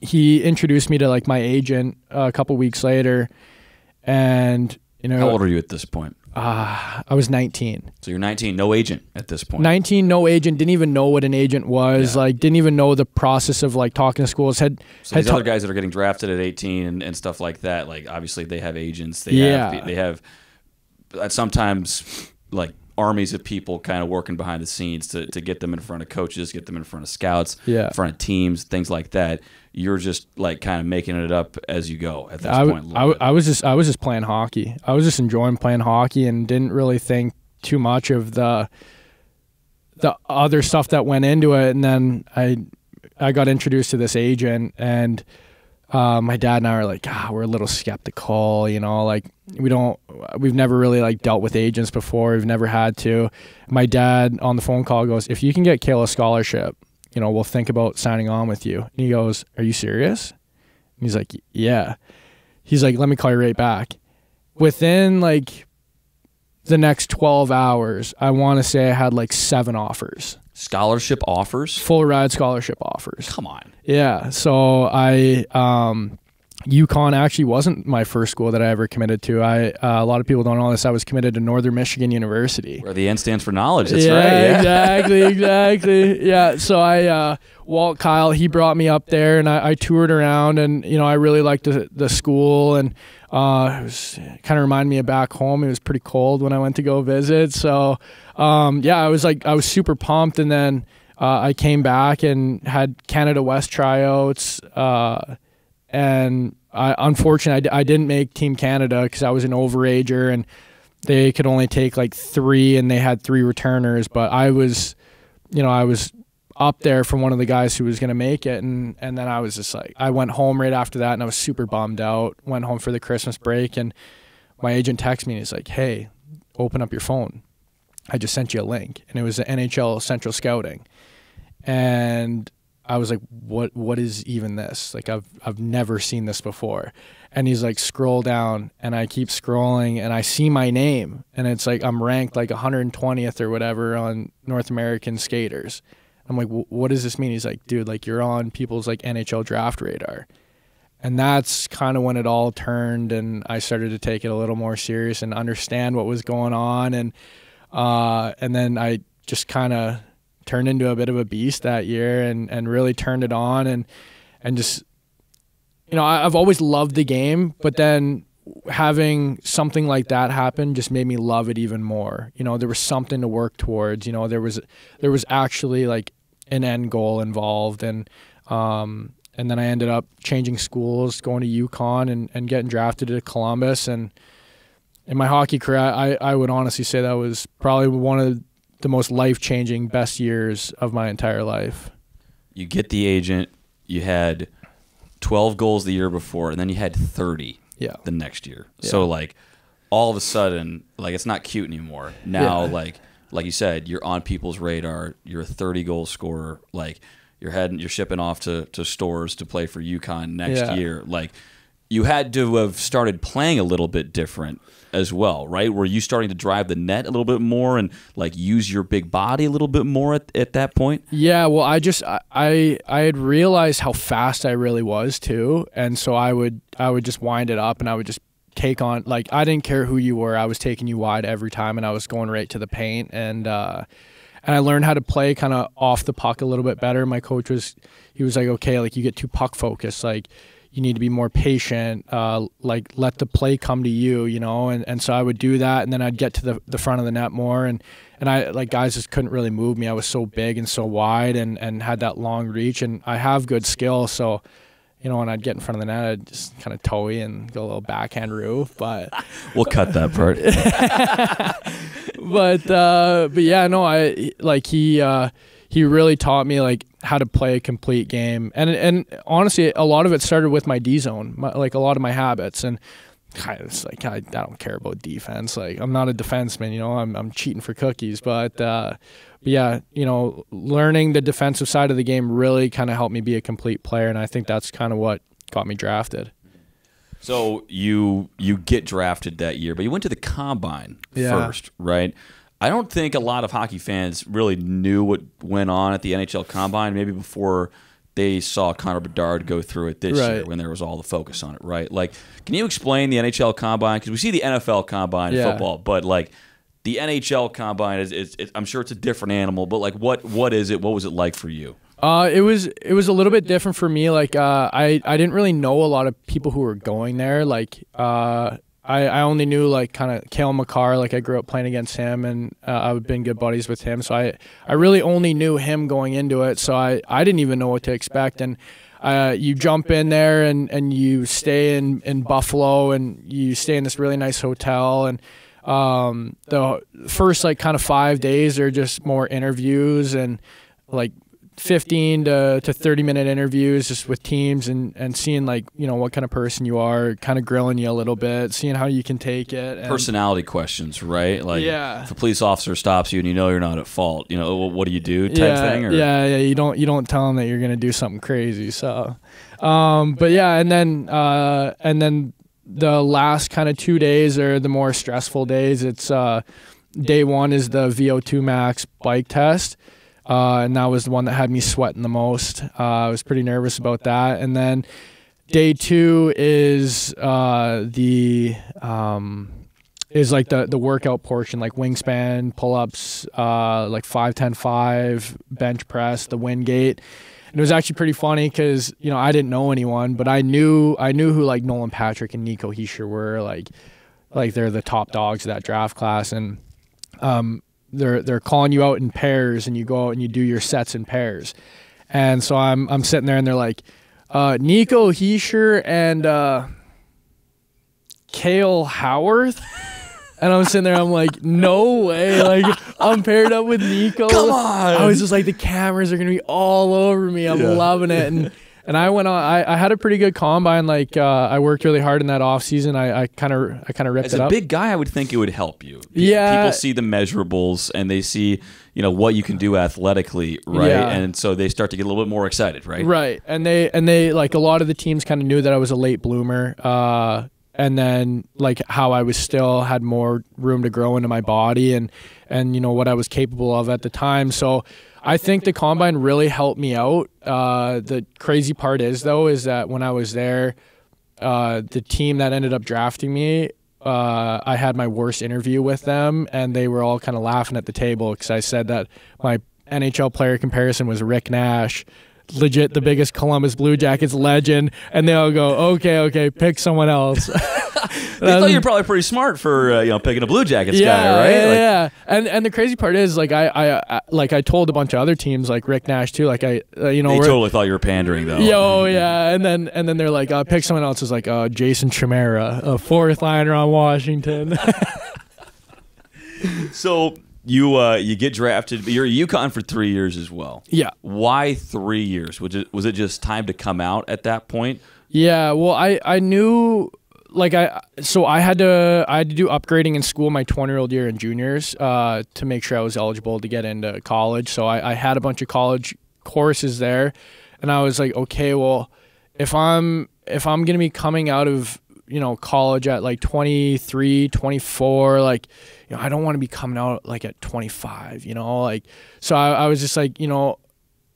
he introduced me to like my agent a couple weeks later. And how old are you at this point? I was 19. So you're 19, no agent at this point. 19, no agent. Didn't even know what an agent was. Yeah. Like, didn't even know the process of like talking to schools. So these other guys that are getting drafted at 18 and stuff like that, like obviously they have agents. They have sometimes like armies of people kind of working behind the scenes to get them in front of coaches, get them in front of scouts, Yeah. in front of teams, things like that. You're just like kind of making it up as you go at this point. I was just playing hockey. I was just enjoying playing hockey and didn't really think too much of the other stuff that went into it. And then I got introduced to this agent, and my dad and I were like, we're a little skeptical, you know, like we've never really like dealt with agents before. We've never had to. My dad on the phone call goes, if you can get Kale a scholarship, you know, we'll think about signing on with you. And he goes, are you serious? And he's like, yeah. He's like, let me call you right back. Within like the next 12 hours, I want to say I had like 7 offers. Scholarship offers? Full ride scholarship offers. Come on. Yeah. So UConn actually wasn't my first school that I ever committed to. A lot of people don't know this. I was committed to Northern Michigan University. Where the N stands for knowledge. That's right. Yeah, exactly. Yeah. So Walt Kyle, he brought me up there, and I toured around, and you know, I really liked the school, and it was kind of reminded me of back home. It was pretty cold when I went to go visit. So I was super pumped, and then I came back and had Canada West tryouts. And unfortunately, I didn't make Team Canada because I was an overager, and they could only take like 3, and they had 3 returners. But I was up there from one of the guys who was going to make it, and then I was just like, I went home right after that, and I was super bummed out. Went home for the Christmas break, and my agent texted me, and he's like, hey, open up your phone. I just sent you a link, and it was the NHL Central Scouting, and I was like, what is even this? Like, I've never seen this before. And he's like, scroll down, and I keep scrolling, and I see my name, and it's like I'm ranked like 120th or whatever on North American skaters. I'm like, what does this mean? He's like, dude, like you're on people's like NHL draft radar. And that's kind of when it all turned, and I started to take it a little more serious and understand what was going on, and then I just kind of turned into a bit of a beast that year, and really turned it on, and just, you know, I've always loved the game, but then having something like that happen just made me love it even more. You know, there was something to work towards. You know, there was actually like an end goal involved, and then I ended up changing schools, going to UConn, and getting drafted to Columbus. And in my hockey career, I would honestly say that was probably one of the most life-changing, best years of my entire life. You get the agent, you had 12 goals the year before, and then you had 30 the next year. Yeah. So, like, all of a sudden, like, it's not cute anymore. Now, like you said, you're on people's radar. You're a 30-goal scorer. Like, you're shipping off to stores to play for UConn next year. Like, you had to have started playing a little bit different as well, right? Were you starting to drive the net a little bit more and like use your big body a little bit more at that point? Yeah, well, I had realized how fast I really was too, and so I would just wind it up, and I would just take on, like, I didn't care who you were, I was taking you wide every time, and I was going right to the paint, and I learned how to play kind of off the puck a little bit better. My coach was like, okay, like you get too puck focused, like you need to be more patient, like let the play come to you, you know, and so I would do that, and then I'd get to the front of the net more, and I, like, guys just couldn't really move me. I was so big and so wide, and had that long reach, and I have good skill, so, you know, when I'd get in front of the net, I'd just kind of toey and go a little backhand roof, but we'll cut that part. but yeah, no, he really taught me like how to play a complete game, and honestly, a lot of it started with my D zone, like a lot of my habits, and it's like I don't care about defense. Like, I'm not a defenseman, you know. I'm cheating for cookies, but yeah, you know, learning the defensive side of the game really kind of helped me be a complete player, and I think that's kind of what got me drafted. So you get drafted that year, but you went to the Combine first, right? I don't think a lot of hockey fans really knew what went on at the NHL Combine, maybe before they saw Connor Bedard go through it this year when there was all the focus on it, right? Like, can you explain the NHL Combine? Because we see the NFL Combine in football, but like the NHL Combine is I'm sure it's a different animal, but like what is it? What was it like for you? It was a little bit different for me. Like, I didn't really know a lot of people who were going there. Like, I only knew like kind of Kale McCarr, like I grew up playing against him, and I've been good buddies with him. So I really only knew him going into it. So I didn't even know what to expect. And you jump in there and you stay in Buffalo, and you stay in this really nice hotel. And the first like kind of 5 days are just more interviews and like 15 to 30-minute interviews just with teams and seeing like, you know, what kind of person you are, kind of grilling you a little bit, seeing how you can take it. And personality questions, right? Like yeah. if a police officer stops you and you know you're not at fault, you know, what do you do type thing? Or? Yeah. You don't tell them that you're going to do something crazy. So, but yeah, and then the last kind of 2 days are the more stressful days. It's day one is the VO2 max bike test. And that was the one that had me sweating the most. I was pretty nervous about that. And then day two is like the workout portion, like wingspan, pull-ups, like 5, 10, 5, bench press, the wind gate. And it was actually pretty funny because, you know, I didn't know anyone, but I knew who like Nolan Patrick and Nico Heischer were, like they're the top dogs of that draft class. And they're calling you out in pairs, and you go out and you do your sets in pairs. And so I'm sitting there, and they're like, Nico Heischer and Kale Howarth. And I'm sitting there, I'm like, no way. Like, I'm paired up with Nico. Come on. I was just like, the cameras are going to be all over me. I'm loving it. And I went on. I had a pretty good combine. Like I worked really hard in that off season. I kind of ripped As it up. As a big guy, I would think it would help you. Yeah, people see the measurables and they see, you know, what you can do athletically, right? Yeah. And so they start to get a little bit more excited, right? Right. And they like a lot of the teams kind of knew that I was a late bloomer. And then like how I was still had more room to grow into my body and you know what I was capable of at the time. So I think the combine really helped me out. The crazy part is that when I was there, the team that ended up drafting me, I had my worst interview with them, and they were all kind of laughing at the table because I said that my NHL player comparison was Rick Nash, legit the biggest Columbus Blue Jackets legend, and they all go, okay, pick someone else. They thought you were probably pretty smart for picking a Blue Jackets guy, right? Yeah. And the crazy part is like I told a bunch of other teams like Rick Nash too. Like they totally thought you were pandering though. And then they're like pick someone else. Is like Jason Chimera, a fourth liner on Washington. So you get drafted. You're at UConn for 3 years as well. Yeah. Why 3 years? Was it just time to come out at that point? Yeah. Well, I knew. Like I had to do upgrading in school my 20-year-old year in juniors to make sure I was eligible to get into college. So I had a bunch of college courses there, and I was like, okay, well, if I'm gonna be coming out of college at like 23, 24, like I don't want to be coming out like at 25, like so I was just like and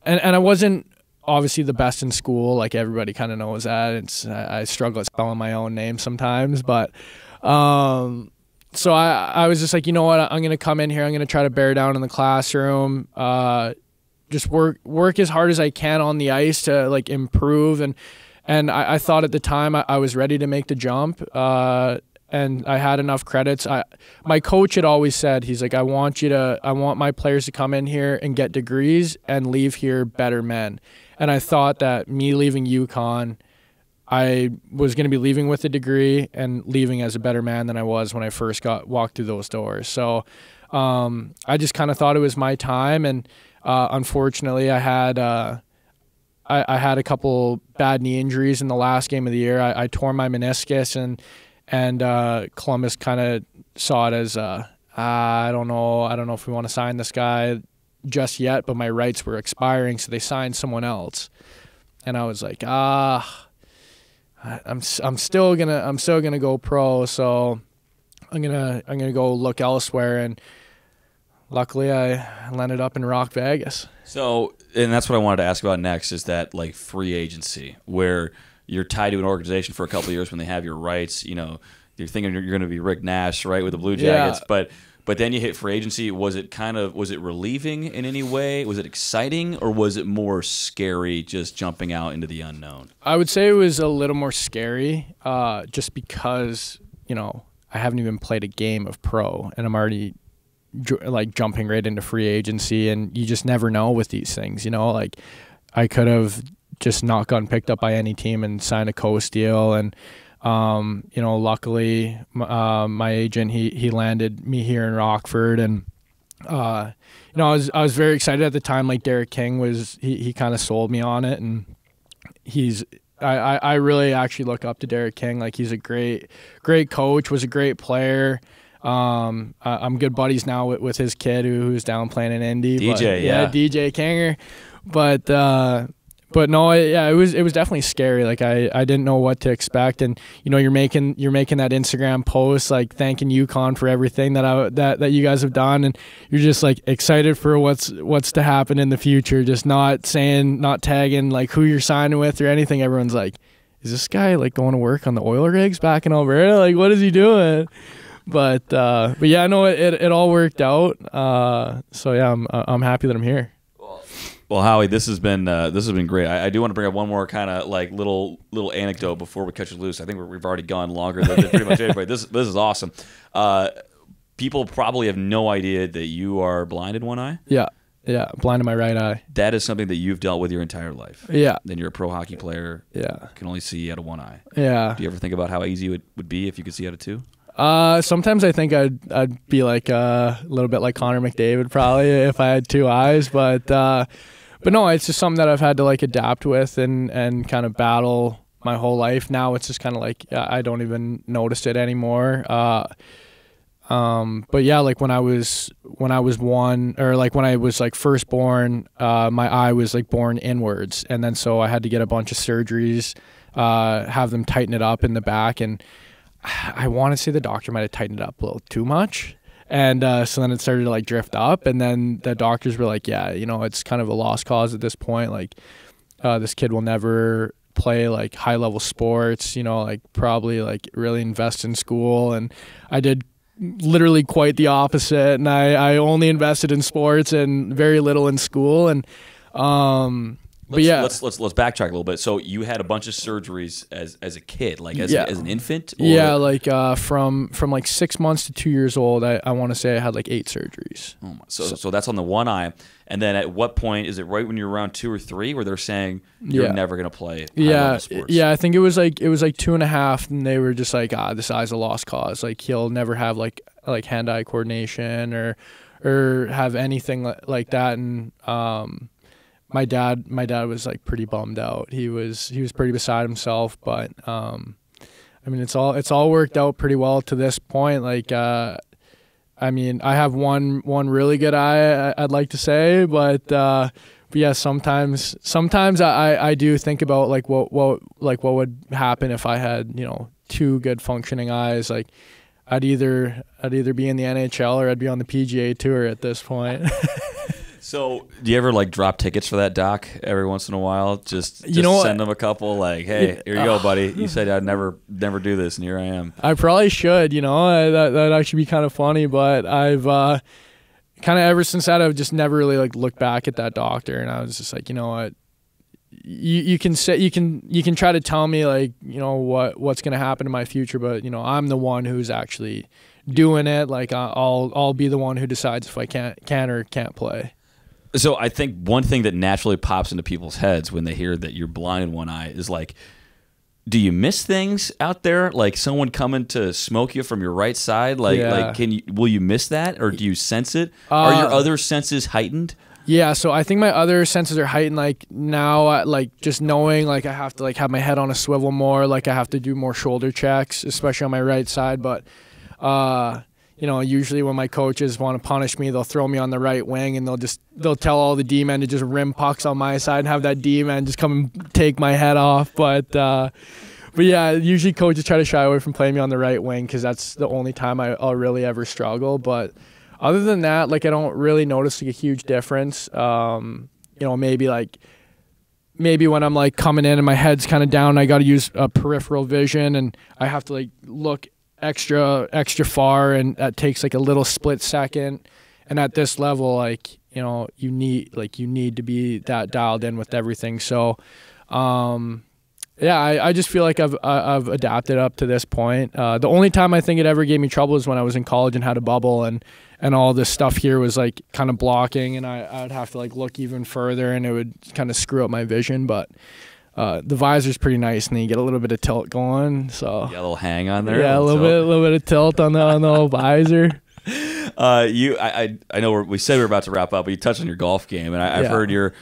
I wasn't obviously the best in school, like everybody kind of knows that. I struggle at spelling my own name sometimes, but so I was just like, you know what, I'm gonna come in here, I'm gonna try to bear down in the classroom, just work as hard as I can on the ice to like improve, and I thought at the time I was ready to make the jump, and I had enough credits. My coach had always said, he's like, I want my players to come in here and get degrees and leave here better men. And I thought that me leaving UConn, I was going to be leaving with a degree and leaving as a better man than I was when I first walked through those doors. So I just kind of thought it was my time, and unfortunately I had a couple bad knee injuries in the last game of the year. I tore my meniscus, and Columbus kind of saw it as I don't know if we want to sign this guy just yet, but my rights were expiring, so they signed someone else, and I was like, I'm still gonna go pro, so I'm gonna go look elsewhere, and luckily I landed up in Rock Vegas. So, and that's what I wanted to ask about next, is that like free agency where you're tied to an organization for a couple of years when they have your rights. You're thinking you're going to be Rick Nash, right, with the Blue Jackets, but then you hit free agency. Was it relieving in any way? Was it exciting, or was it more scary just jumping out into the unknown? I would say it was a little more scary, just because I haven't even played a game of pro, and I'm already like jumping right into free agency, and you just never know with these things, like I could have just not gotten picked up by any team and signed a coast deal, and luckily my agent he landed me here in Rockford, and I was very excited at the time. Like Derek King was he kind of sold me on it, and I really actually look up to Derek King. Like he's a great coach, was a great player. I'm good buddies now with his kid who's down playing in Indy. DJ, yeah. DJ Kinger. But no, it was definitely scary. Like I didn't know what to expect, and you're making that Instagram post like thanking UConn for everything that you guys have done, and you're just like excited for what's to happen in the future. Just not tagging like who you're signing with or anything. Everyone's like, is this guy like going to work on the oil rigs back in Alberta? Like what is he doing? But yeah, no, it all worked out. So yeah, I'm happy that I'm here. Well, Howie, this has been great. I do want to bring up one more kind of like little anecdote before we cut you loose. I think we've already gone longer than pretty much anybody. This is awesome. People probably have no idea that you are blind in one eye. Yeah, blind in my right eye. That is something that you've dealt with your entire life. Yeah. Then you're a pro hockey player. Yeah. Can only see out of one eye. Yeah. Do you ever think about how easy it would be if you could see out of two? Sometimes I think I'd be like a little bit like Connor McDavid probably if I had two eyes, but no, it's just something that I've had to like adapt with and kind of battle my whole life. Now it's just kind of like I don't even notice it anymore. But yeah, like when I was one, or like when I was like first born, my eye was like born inwards, and then so I had to get a bunch of surgeries, have them tighten it up in the back, and I want to say the doctor might have tightened it up a little too much. And so then it started to like drift up, and then the doctors were like, yeah, it's kind of a lost cause at this point. Like this kid will never play like high level sports, like probably like really invest in school. And I did literally quite the opposite. And I only invested in sports and very little in school. And but yeah, let's backtrack a little bit. So you had a bunch of surgeries as a kid, like as an infant? Or? Yeah, like from like 6 months to 2 years old, I want to say I had like 8 surgeries. Oh my, so that's on the one eye. And then at what point, is it right when you're around 2 or 3 where they're saying you're never going to play high-level sports? Yeah, I think it was like 2.5, and they were just like, this eye's a lost cause. Like he'll never have like hand-eye coordination or have anything like that. And my dad was like pretty bummed out. He was pretty beside himself, but I mean it's all worked out pretty well to this point. Like I mean, I have one really good eye, I'd like to say, but yeah, sometimes I do think about like what would happen if I had 2 good functioning eyes. Like I'd either be in the NHL or I'd be on the PGA Tour at this point. So, do you ever like drop tickets for that doc every once in a while? Just send them a couple, like, hey, here you go, buddy. You said I'd never do this, and here I am. I probably should, that'd actually be kind of funny, but I've kind of ever since that, I've just never really like looked back at that doctor, and I was just like, you know what, you can try to tell me like, what's gonna happen in my future, but I'm the one who's actually doing it. Like I'll be the one who decides if I can or can't play. So I think one thing that naturally pops into people's heads when they hear that you're blind in one eye is like, do you miss things out there? Like someone coming to smoke you from your right side? Like will you miss that, or do you sense it? Are your other senses heightened? Yeah, so I think my other senses are heightened. Like now, like just knowing like I have to like have my head on a swivel more. Like I have to do more shoulder checks, especially on my right side. But usually when my coaches want to punish me, they'll throw me on the right wing, and they'll tell all the D-men to just rim pucks on my side and have that D-man just come and take my head off. But yeah, usually coaches try to shy away from playing me on the right wing because that's the only time I'll really ever struggle. But other than that, like I don't really notice like a huge difference. Maybe when I'm like coming in and my head's kind of down, I got to use peripheral vision, and I have to like look extra far, and that takes like a little split second. And at this level, like you need to be that dialed in with everything. So Yeah, I just feel like I've adapted up to this point. The only time I think it ever gave me trouble is when I was in college and had a bubble, and all this stuff here was like kind of blocking, and I would have to like look even further, and it would kind of screw up my vision. But the visor's pretty nice, and then you get a little bit of tilt going. So Yeah, a little hang on there. yeah, a little bit of tilt on the old visor. I know we said we were about to wrap up, but you touched on your golf game, and I've heard you're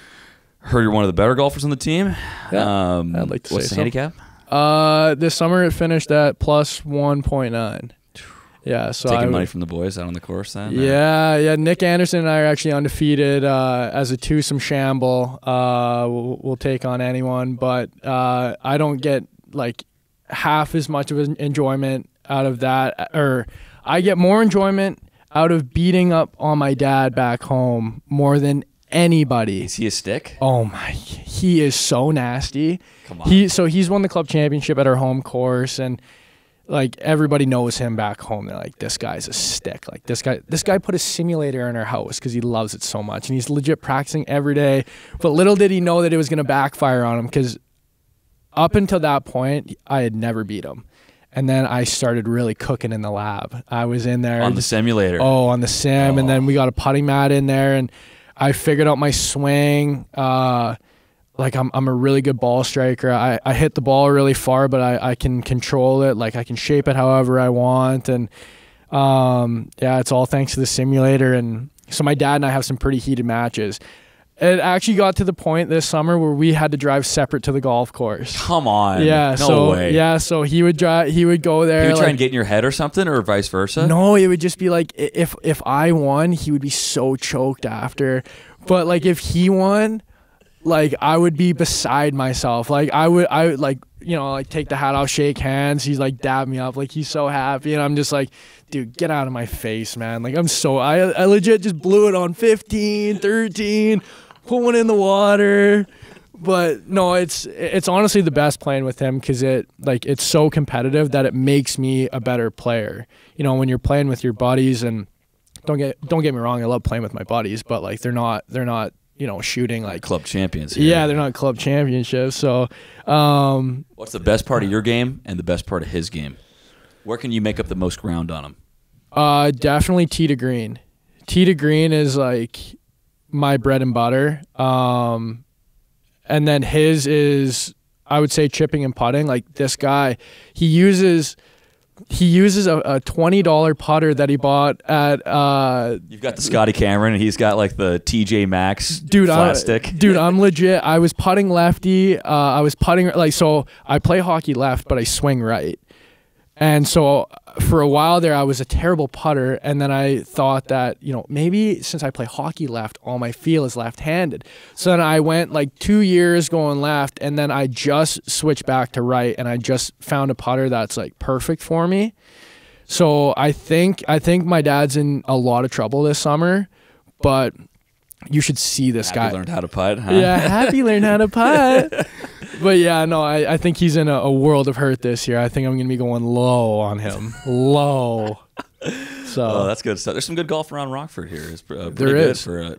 one of the better golfers on the team. Yeah, I'd like to what's say the handicap? This summer it finished at plus 1.9. Yeah, so taking money from the boys out on the course then. Yeah. Nick Anderson and I are actually undefeated as a twosome shamble. We'll take on anyone, but I don't get like half as much of an enjoyment out of that, or I get more enjoyment out of beating up on my dad back home more than anybody. Is he a stick? Oh my, he is so nasty. Come on. He's won the club championship at our home course, and like everybody knows him back home. They're like, this guy's a stick. Like this guy put a simulator in our house because he loves it so much, and he's legit practicing every day. But little did he know that it was going to backfire on him, because up until that point, I had never beat him. And then I started really cooking in the lab. I was in there On the simulator. Oh, on the sim, and then we got a putting mat in there, and I figured out my swing. Like I'm a really good ball striker. I hit the ball really far, but I can control it. Like I can shape it however I want, and yeah, it's all thanks to the simulator. And so my dad and I have some pretty heated matches. It actually got to the point this summer where we had to drive separate to the golf course. Come on. Yeah. No way. Yeah. So he would drive. He would go there. He would try and get in your head or something, or vice versa. No, it would just be like if I won, he would be so choked after. But like if he won, like I would be beside myself. Like I would like, you know, like take the hat off, shake hands. He's like dab me up, like he's so happy, and I'm just like, dude, get out of my face, man. Like I legit just blew it on 15, 13. Put one in the water. But no, it's honestly the best playing with him, because it's so competitive that it makes me a better player. You know, when you're playing with your buddies, and don't get me wrong, I love playing with my buddies, but like they're not you know, shooting like club champions here. Yeah, they're not club championships. So what's the best part of your game and the best part of his game? Where can you make up the most ground on him? Definitely tee to green. Tee to green is like my bread and butter. And then his is, I would say, chipping and putting. Like this guy, he uses a $20 putter that he bought at You've got the Scotty Cameron, and he's got like the TJ Maxx flat stick. Dude, I'm legit. I was putting lefty. I was putting like, so I play hockey left, but I swing right. And so for a while there, I was a terrible putter, and then I thought that, you know, maybe since I play hockey left, all my feel is left-handed. So then I went like 2 years going left, and then I just switched back to right, and I just found a putter that's like perfect for me. So I think my dad's in a lot of trouble this summer, but you should see this guy. Learned how to putt, huh? Yeah, happy learned how to putt. But yeah, no, I think he's in a world of hurt this year. I think I'm going to be going low on him. Low. So that's good stuff. There's some good golf around Rockford here. It's pretty there good is. for a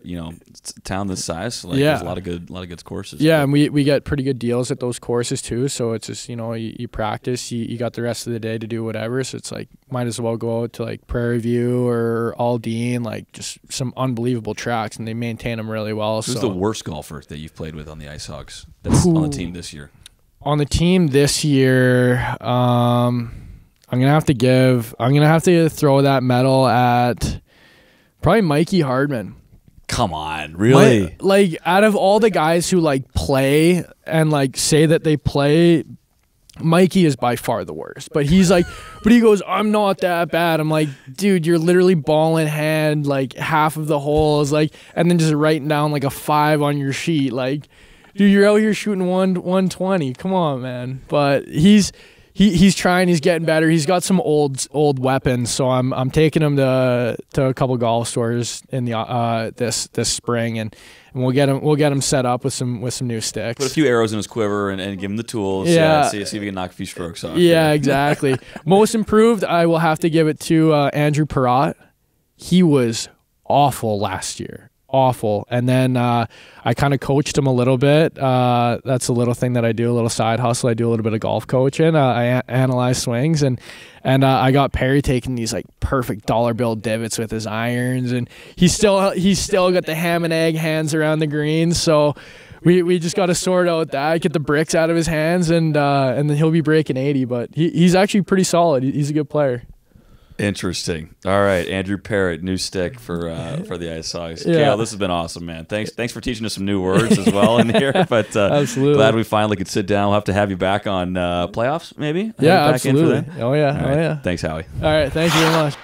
town this size. So like, yeah, there's a lot of good courses. Yeah, and we get pretty good deals at those courses too. So it's just, you know, you practice, you got the rest of the day to do whatever. So it's like, might as well go out to like Prairie View or Aldine, like just some unbelievable tracks, and they maintain them really well. Who's the worst golfer that you've played with on the IceHogs that's on the team this year? On the team this year, I'm gonna have to throw that medal at probably Mikey Hardman. Come on, really? Like out of all the guys who like play and like say that they play, Mikey is by far the worst. But he's like, but he goes, I'm not that bad. I'm like, dude, you're literally ball in hand like half of the holes, like, and then just writing down like a 5 on your sheet, like, dude, you're out here shooting 120. Come on, man. But he's trying. He's getting better. He's got some old weapons. So I'm taking him to a couple golf stores in the this spring, and we'll get him set up with some new sticks. Put a few arrows in his quiver and give him the tools. Yeah. See if we can knock a few strokes off. Yeah, exactly. Most improved, I will have to give it to Andrew Perrott. He was awful last year. awful. And then I kind of coached him a little bit. That's a little thing that I do, a little side hustle. I do a little bit of golf coaching. I analyze swings, and I got Perry taking these like perfect dollar bill divots with his irons, and he's still got the ham and egg hands around the green. So we just got to sort out that, get the bricks out of his hands, and then he'll be breaking 80. But he's actually pretty solid. He's a good player. Interesting. All right, Andrew Parrott, new stick for the IceHogs. Yeah. Kale, this has been awesome, man. Thanks for teaching us some new words as well in here. But Absolutely. Glad we finally could sit down. We'll have to have you back on playoffs, maybe. Yeah, back in for absolutely. that? Oh yeah, All right. oh yeah. Thanks, Howie. All right, thank you very much.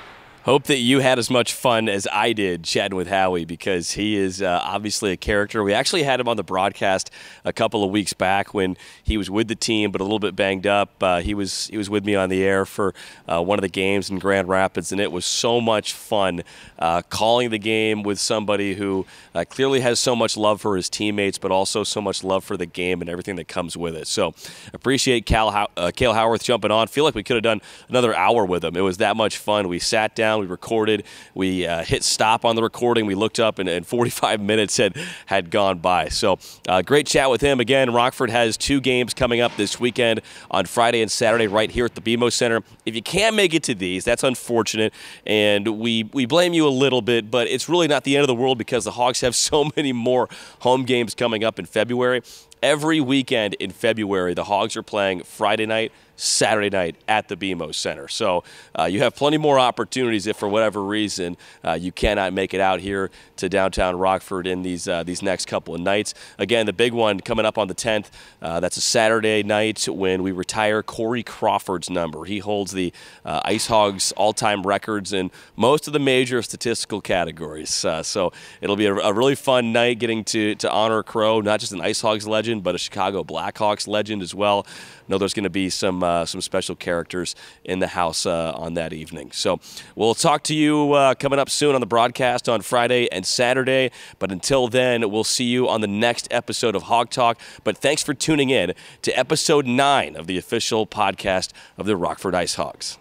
Hope that you had as much fun as I did chatting with Howie, because he is obviously a character. We actually had him on the broadcast a couple of weeks back when he was with the team, but a little bit banged up. He was with me on the air for one of the games in Grand Rapids, and it was so much fun calling the game with somebody who clearly has so much love for his teammates, but also so much love for the game and everything that comes with it. So appreciate Kale Howarth jumping on. Feel like we could have done another hour with him. It was that much fun. We sat down. We recorded. We hit stop on the recording. We looked up, and 45 minutes had gone by. So great chat with him. Again, Rockford has 2 games coming up this weekend on Friday and Saturday right here at the BMO Center. If you can't make it to these, that's unfortunate, and we blame you a little bit, but it's really not the end of the world because the Hogs have so many more home games coming up in February. Every weekend in February, the Hogs are playing Friday night, Saturday night at the BMO Center. So you have plenty more opportunities if for whatever reason you cannot make it out here to downtown Rockford in these next couple of nights. Again, the big one coming up on the 10th, that's a Saturday night when we retire Corey Crawford's number. He holds the IceHogs all-time records in most of the major statistical categories. So it'll be a really fun night getting to honor Crow, not just an IceHogs legend, but a Chicago Blackhawks legend as well. I know there's going to be some special characters in the house on that evening. So we'll talk to you coming up soon on the broadcast on Friday and Saturday. But until then, we'll see you on the next episode of Hog Talk. But thanks for tuning in to episode 9 of the official podcast of the Rockford IceHogs.